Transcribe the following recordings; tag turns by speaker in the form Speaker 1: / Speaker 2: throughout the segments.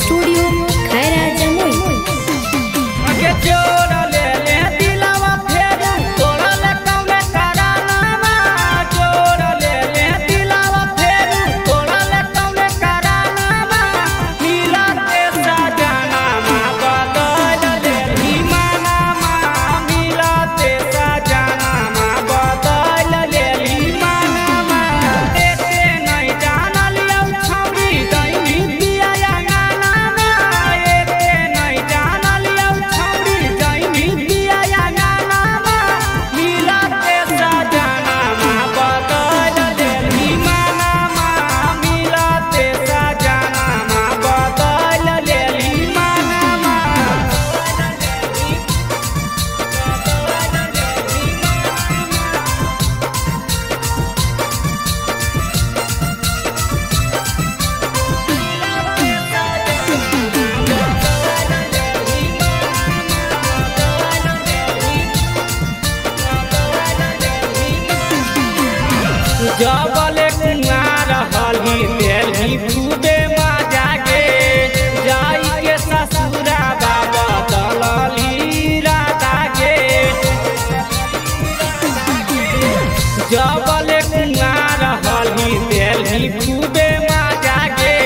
Speaker 1: Studio खैरा जमुई।
Speaker 2: जबले कुमार हली तेली खूबे मजा गे जाई के ससुरा बाबा दलली राधा गे। जबले कुमार हली तेली खूबे मजा गे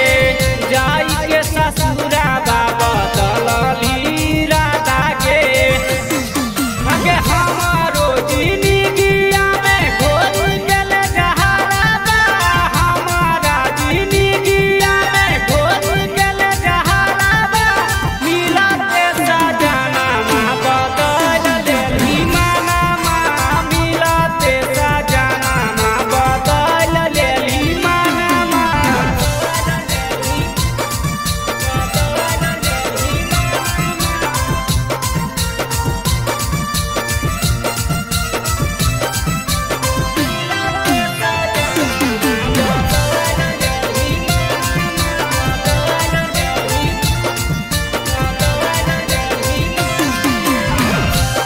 Speaker 2: जाई के ससुरा बाबा दलली राधा गे। आगे हमारो जिंदगिया में घोर गेल जहारा बा, हमारा जिंदगिया में घोर गेल जहारा बा। मिलते सजना माँ बदल लेली माना माँ, मिलते सजना माँ बदल लेली माना माँ।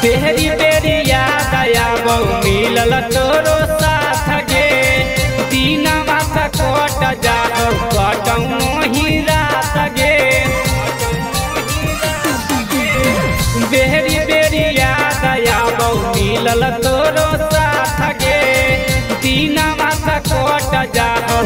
Speaker 2: तेरी बेरी याद आबो मिलल तोरो साथ गे, दीना बात कोट जाओ कटौनो ही रात गे। बेरी बेरी याद आबो मिलल तोरो साथ गे, दीना बात कोट जाओ